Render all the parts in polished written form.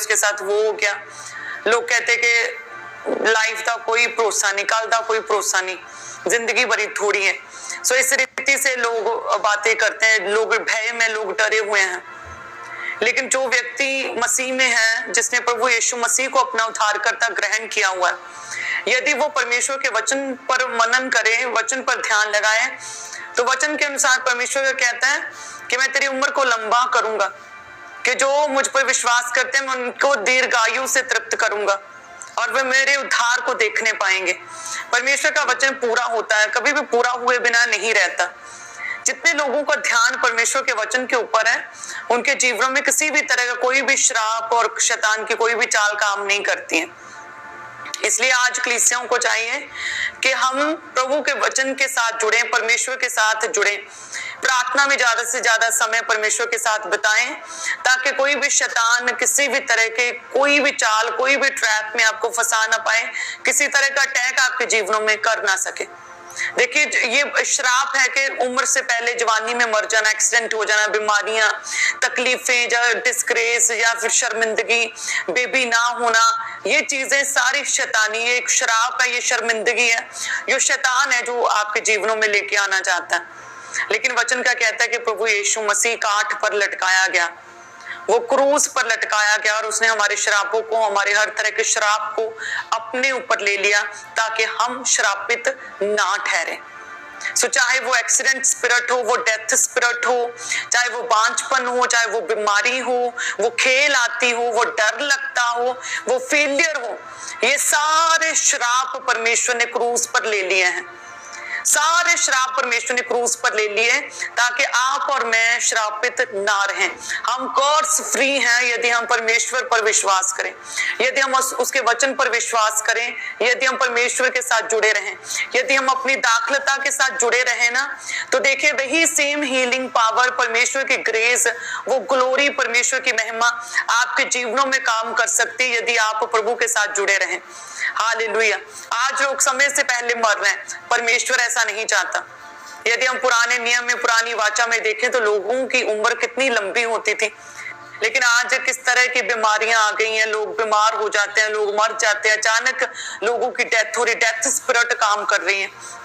उसके साथ वो हो गया। लोग कहते कि लाइफ का कोई भरोसा नहीं, कल का कोई भरोसा नहीं, जिंदगी बड़ी थोड़ी है। सो इस रीति से लोग बातें करते हैं, लोग भय में, लोग डरे हुए हैं। लेकिन जो व्यक्ति मसीह में है, जिसने प्रभु यीशु मसीह को अपना उद्धारकर्ता ग्रहण किया हुआ है, यदि वो परमेश्वर के वचन पर मनन करे, वचन पर ध्यान लगाए, तो वचन के अनुसार परमेश्वर कहता है कि मैं तेरी उम्र को लंबा करूंगा, कि जो मुझ पर विश्वास करते हैं मैं उनको दीर्घायु से तृप्त करूंगा और वे मेरे उद्धार को देखने पाएंगे। परमेश्वर का वचन पूरा होता है, कभी भी पूरा हुए बिना नहीं रहता। जितने लोगों का ध्यान परमेश्वर के वचन के ऊपर है, उनके जीवनों में किसी भी तरह का कोई भी श्राप और शैतान की कोई भी चाल काम नहीं करती है। इसलिए आज कलीसियाओं को चाहिए कि हम प्रभु के वचन के साथ जुड़ें, परमेश्वर के साथ जुड़ें, प्रार्थना में ज्यादा से ज्यादा समय परमेश्वर के साथ बिताएं, ताकि कोई भी शैतान किसी भी तरह के कोई भी चाल, कोई भी ट्रैप में आपको फंसा ना पाए, किसी तरह का अटैक आपके जीवनों में कर ना सके। देखिए, ये श्राप है कि उम्र से पहले जवानी में मर जाना, एक्सीडेंट हो जाना, बीमारियां, तकलीफें, या डिस्ग्रेस या फिर शर्मिंदगी, बेबी ना होना, ये चीजें सारी शैतानी, ये एक श्राप है, ये शर्मिंदगी है, ये शैतान है जो आपके जीवनों में लेके आना चाहता है। लेकिन वचन का कहता है कि प्रभु यीशु मसीह काठ पर लटकाया गया, वो क्रूस पर लटकाया गया और उसने हमारे श्रापों को, हमारे हर तरह के श्राप को अपने ऊपर ले लिया, ताकि हम श्रापित ना ठहरे। सो चाहे वो एक्सीडेंट स्पिरिट हो, वो डेथ स्पिरिट हो, चाहे वो बांझपन हो, चाहे वो बीमारी हो, वो खेल आती हो, वो डर लगता हो, वो फेलियर हो, ये सारे श्राप परमेश्वर ने क्रूस पर ले लिए हैं। सारे श्राप परमेश्वर ने क्रूस पर ले लिए, ताकि आप और मैं श्रापित ना रहें। हम कर्स फ्री हैं यदि हम परमेश्वर पर विश्वास करें, यदि हम उसके वचन पर विश्वास करें, यदि हम परमेश्वर के साथ जुड़े रहें, यदि हम अपनी दाखलता के साथ जुड़े रहें ना, तो देखिए वही सेम हीलिंग पावर, परमेश्वर की ग्रेस, वो ग्लोरी, परमेश्वर की महिमा आपके जीवनों में काम कर सकती है यदि आप प्रभु के साथ जुड़े रहें। हालेलुया। आज लोग समय से पहले मर रहे हैं, परमेश्वर ऐसा नहीं चाहता। यदि हम पुराने नियम में, पुरानी वाचा में देखें तो लोगों की उम्र कितनी लंबी होती थी, लेकिन आज किस तरह की बीमारियां आ गई हैं, लोग बीमार हो जाते हैं, लोग मर जाते हैं, अचानक लोगों की डेथ हो रही, डेथ स्पिरिट काम कर रही है।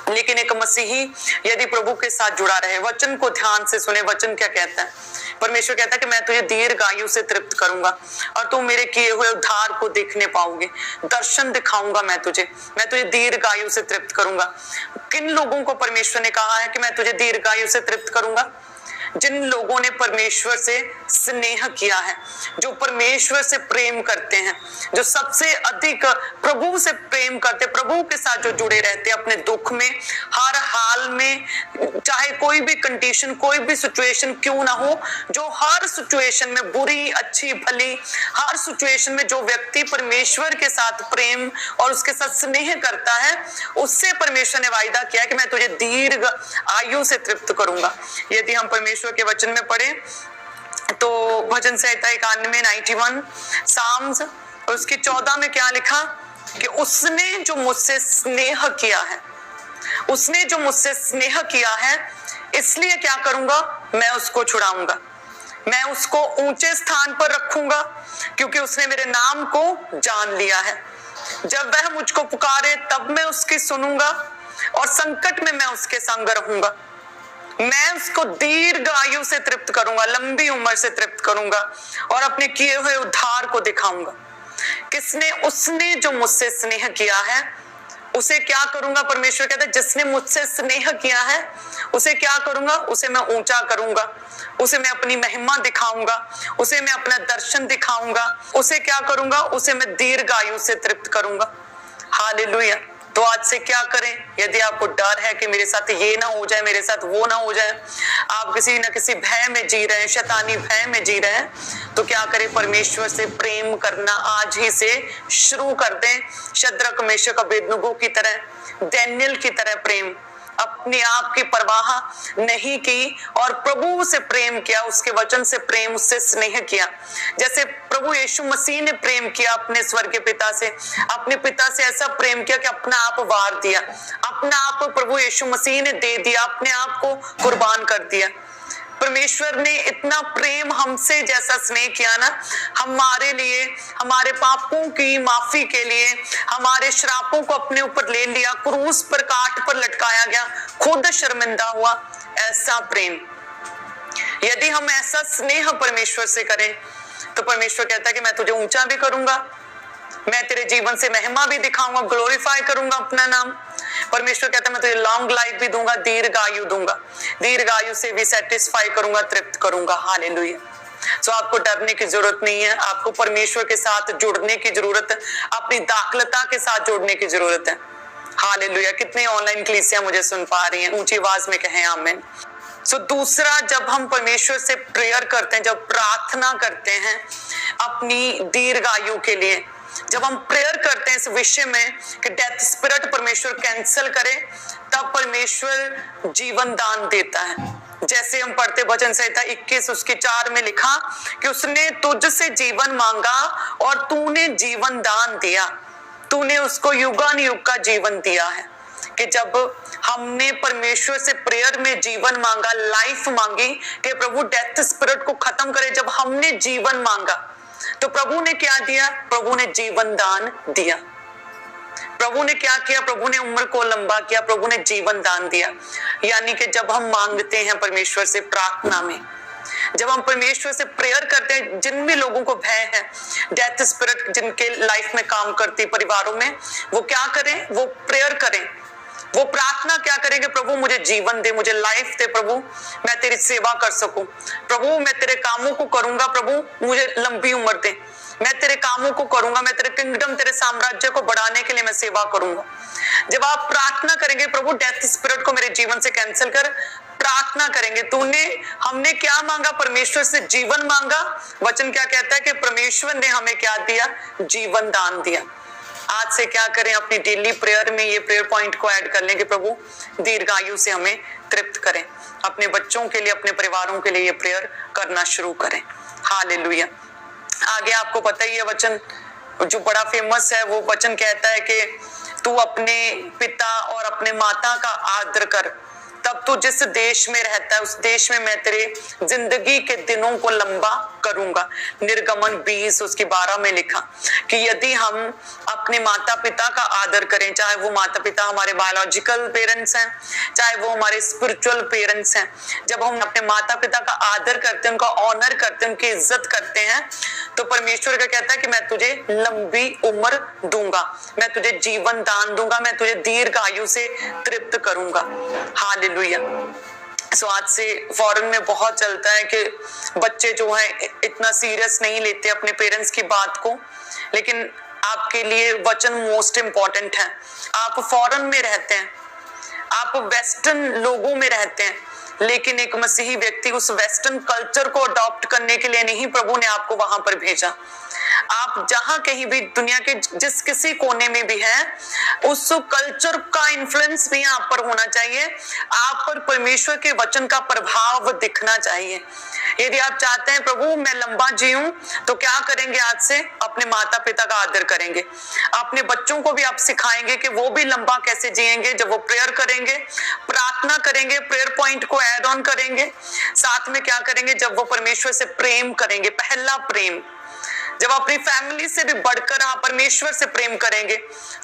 लेकिन एक मसीही यदि प्रभु के साथ जुड़ा रहे, वचन को ध्यान से सुने, वचन क्या कहता है, परमेश्वर कहता है कि मैं तुझे दीर्घायु से तृप्त करूंगा और तुम मेरे किए हुए उद्धार को देखने पाओगे, दर्शन दिखाऊंगा मैं तुझे दीर्घायु से तृप्त करूंगा। किन लोगों को परमेश्वर ने कहा है कि मैं तुझे दीर्घायु से तृप्त करूंगा? जिन लोगों ने परमेश्वर से स्नेह किया है, जो परमेश्वर से प्रेम करते हैं, जो सबसे अधिक प्रभु से प्रेम करते, प्रभु के साथ जो जुड़े रहते हैं, अपने दुख में, हर हाल में, चाहे कोई भी कंडीशन, कोई भी सिचुएशन क्यों ना हो, जो हर सिचुएशन में, बुरी अच्छी भली, हर सिचुएशन में जो व्यक्ति परमेश्वर के साथ प्रेम और उसके साथ स्नेह करता है, उससे परमेश्वर ने वायदा किया कि मैं तुझे दीर्घ आयु से तृप्त करूंगा। यदि हम परमेश्वर के वचन में पढ़े तो भजन संहिता 91 साम्स और उसकी 14 में क्या लिखा कि उसने जो मुझसे स्नेह किया है, उसने जो मुझसे स्नेह किया है, इसलिए क्या करूंगा, मैं उसको छुड़ाऊंगा, मैं उसको ऊंचे स्थान पर रखूंगा, क्योंकि उसने मेरे नाम को जान लिया है। जब वह मुझको पुकारे तब मैं उसकी सुनूंगा और संकट में मैं उसके संग रहूंगा। मैं उसको दीर्घ आयु से तृप्त करूंगा, लंबी उम्र से तृप्त करूंगा और अपने किए हुए उद्धार को दिखाऊंगा। किसने? उसने जो मुझसे स्नेह किया है, उसे क्या करूंगा? परमेश्वर कहता है जिसने मुझसे स्नेह किया है उसे क्या करूंगा? उसे मैं ऊंचा करूंगा, उसे मैं अपनी महिमा दिखाऊंगा, उसे मैं अपना दर्शन दिखाऊंगा, उसे क्या करूंगा? उसे मैं दीर्घ आयु से तृप्त करूंगा। हालेलुया। तो आज से क्या करें? यदि आपको डर है कि मेरे साथ ये ना हो जाए, मेरे साथ वो ना हो जाए, आप किसी न किसी भय में जी रहे हैं, शैतानी भय में जी रहे हैं, तो क्या करें? परमेश्वर से प्रेम करना आज ही से शुरू कर दें। शद्रक, मेशक, अबेदनगो की तरह, दानियेल की तरह प्रेम, अपने आप की परवाह नहीं की और प्रभु से प्रेम किया, उसके वचन से प्रेम, उससे स्नेह किया। जैसे प्रभु यीशु मसीह ने प्रेम किया अपने स्वर्गीय पिता से, अपने पिता से ऐसा प्रेम किया कि अपना आप वार दिया, अपना आप प्रभु यीशु मसीह ने दे दिया, अपने आप को कुर्बान कर दिया। परमेश्वर ने इतना प्रेम हमसे जैसा स्नेह किया ना, हमारे लिए, हमारे पापों की माफी के लिए हमारे श्रापों को अपने ऊपर ले लिया, क्रूस पर काट पर लटकाया गया, खुद शर्मिंदा हुआ। ऐसा प्रेम, यदि हम ऐसा स्नेह परमेश्वर से करें तो परमेश्वर कहता है कि मैं तुझे ऊंचा भी करूंगा, मैं तेरे जीवन से महिमा भी दिखाऊंगा, ग्लोरीफाई करूंगा अपना नाम। परमेश्वर कहता है मैं तुझे लॉन्ग लाइफ भी दूंगा, दीर्घ आयु दूंगा, दीर्घ आयु से भी सेटिस्फाई करूंगा, तृप्त करूंगा। हालेलुया। सो आपको डरने की जरूरत नहीं है, आपको परमेश्वर के साथ जुड़ने की जरूरत है, अपनी दाखलता के साथ जुड़ने की जरूरत है। हालेलुया। कितने ऑनलाइन कलीसिया मुझे सुन पा रही हैं? ऊंची आवाज में कहें आमीन। सो दूसरा, जब हम परमेश्वर से प्रेयर करते हैं, जब प्रार्थना करते हैं अपनी दीर्घ आयु के लिए, जब हम प्रेयर करते हैं इस विषय में कि डेथ स्पिरिट परमेश्वर कैंसिल करे, तब परमेश्वर जीवन दान देता है। जैसे हम पढ़ते वचन संहिता 21 उसके 4 में लिखा कि उसने तुझसे जीवन मांगा और तूने जीवन दान दिया, तूने उसको युगान युग का जीवन दिया है। कि जब हमने परमेश्वर से प्रेयर में जीवन मांगा, लाइफ मांगी कि प्रभु डेथ स्पिरिट को खत्म करे, जब हमने जीवन मांगा तो प्रभु ने क्या दिया? प्रभु ने जीवन दान दिया। प्रभु ने क्या किया? प्रभु ने उम्र को लंबा किया, प्रभु ने जीवन दान दिया। यानी कि जब हम मांगते हैं परमेश्वर से प्रार्थना में, जब हम परमेश्वर से प्रेयर करते हैं, जिन भी लोगों को भय है डेथ स्पिरिट जिनके लाइफ में काम करती परिवारों में, वो क्या करें? वो प्रेयर करें, वो प्रार्थना क्या करेंगे? प्रभु मुझे जीवन दे, मुझे लाइफ दे, प्रभु मैं तेरी सेवा कर सकूं, प्रभु मैं तेरे कामों को करूंगा, प्रभु मुझे लंबी उम्र दे, मैं तेरे कामों को करूंगा, मैं तेरे किंगडम, तेरे साम्राज्य को बढ़ाने के लिए मैं सेवा करूंगा। जब आप प्रार्थना करेंगे प्रभु डेथ स्पिरिट को मेरे जीवन से कैंसिल कर, प्रार्थना करेंगे, हमने क्या मांगा? परमेश्वर से जीवन मांगा। वचन क्या कहता है कि परमेश्वर ने हमें क्या दिया? जीवन दान दिया। आज से क्या करें? अपनी डेली प्रेयर में ये प्रेयर पॉइंट को ऐड कर लें कि प्रभु दीर्घायु से हमें तृप्त करें। अपने बच्चों के लिए, अपने परिवारों के लिए ये प्रेयर करना शुरू करें। हालेलुया। आगे आपको पता ही है वचन जो बड़ा फेमस है, वो वचन कहता है कि तू अपने पिता और अपने माता का आदर कर, तब तू जिस देश में रहता है उस देश में मैं तेरे जिंदगी के दिनों को लंबा करूंगा। निर्गमन 20 उसकी 12 में लिखा कि यदि हम अपने माता पिता का आदर करें, चाहे वो माता पिता हमारे बायोलॉजिकल पेरेंट्स हैं, चाहे वो हमारे स्पिरिचुअल पेरेंट्स हैं, जब हम अपने माता पिता का आदर करते हैं, उनका ऑनर करते हैं, उनकी इज्जत करते हैं, तो परमेश्वर का कहता है कि मैं तुझे लंबी उम्र दूंगा, मैं तुझे जीवन दान दूंगा, मैं तुझे दीर्घ आयु से तृप्त करूंगा। हालेलुया। सो आज से फॉरेन में बहुत चलता है कि बच्चे जो है इतना सीरियस नहीं लेते अपने पेरेंट्स की बात को, लेकिन आपके लिए वचन मोस्ट इंपॉर्टेंट है। आप फॉरेन में रहते हैं, आप वेस्टर्न लोगों में रहते हैं, लेकिन एक मसीही व्यक्ति उस वेस्टर्न कल्चर को अडॉप्ट करने के लिए नहीं प्रभु ने आपको वहां पर भेजा। आप जहां कहीं भी दुनिया के जिस किसी कोने में भी हैं, उस कल्चर का इन्फ्लुएंस भी आप पर होना चाहिए, आप पर परमेश्वर के वचन का प्रभाव दिखना चाहिए। यदि आप चाहते हैं प्रभु मैं लंबा जीऊं, तो क्या करेंगे? आज से अपने माता पिता का आदर करेंगे, अपने बच्चों को भी आप सिखाएंगे कि वो भी लंबा कैसे जिएंगे। जब वो प्रेयर करेंगे, प्रार्थना करेंगे, प्रेयर पॉइंट को ऐड ऑन करेंगे, साथ में क्या करेंगे? जब वो परमेश्वर से प्रेम करेंगे, पहला प्रेम, जब अपनी फैमिली से भी बढ़कर आप परमेश्वर से प्रेम करेंगे,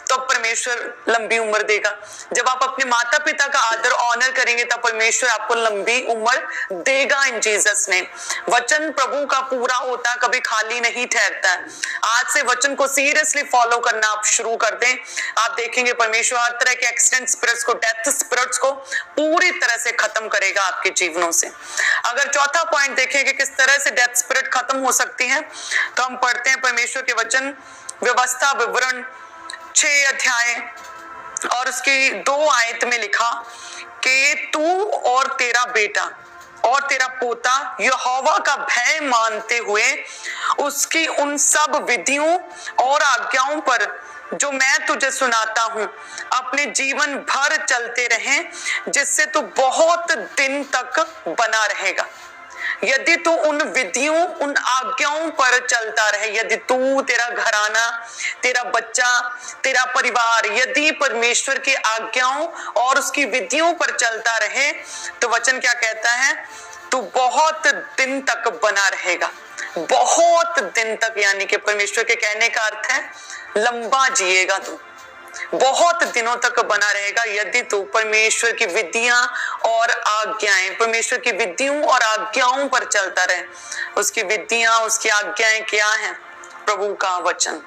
तो परमेश्वर लंबी उम्र देगा। जब आप अपने माता पिता का आदर ऑनर करेंगे, तब परमेश्वर आपको लंबी उम्र देगा इन जीसस ने। वचन प्रभु का पूरा होता है, कभी खाली नहीं ठहरता है। आज से वचन को सीरियसली फॉलो करना आप शुरू कर दें, आप देखेंगे परमेश्वर हर तरह के एक्सीडेंट स्पिरिट्स को, डेथ स्पिरिट्स को पूरी तरह से खत्म करेगा आपके जीवनों से। अगर चौथा पॉइंट देखें कि किस तरह से डेथ स्पिरिट खत्म हो सकती है, तो हम पढ़ते हैं परमेश्वर के वचन व्यवस्था विवरण 6 अध्याय और उसकी 2 आयत में लिखा कि तू और तेरा बेटा और तेरा पोता यहोवा का भय मानते हुए उसकी उन सब विधियों और आज्ञाओं पर जो मैं तुझे सुनाता हूं अपने जीवन भर चलते रहें, जिससे तू बहुत दिन तक बना रहेगा। यदि तू उन विधियों, उन आज्ञाओं पर चलता रहे, यदि तू, तेरा घराना, तेरा बच्चा, तेरा परिवार यदि परमेश्वर की आज्ञाओं और उसकी विधियों पर चलता रहे, तो वचन क्या कहता है तू बहुत दिन तक बना रहेगा। बहुत दिन तक, यानी कि परमेश्वर के कहने का अर्थ है लंबा जिएगा तू, बहुत दिनों तक बना रहेगा यदि तू परमेश्वर की विधियां और आज्ञाएं, परमेश्वर की विधियों और आज्ञाओं पर चलता रहे। उसकी विधियां, उसकी आज्ञाएं क्या हैं? प्रभु का वचन।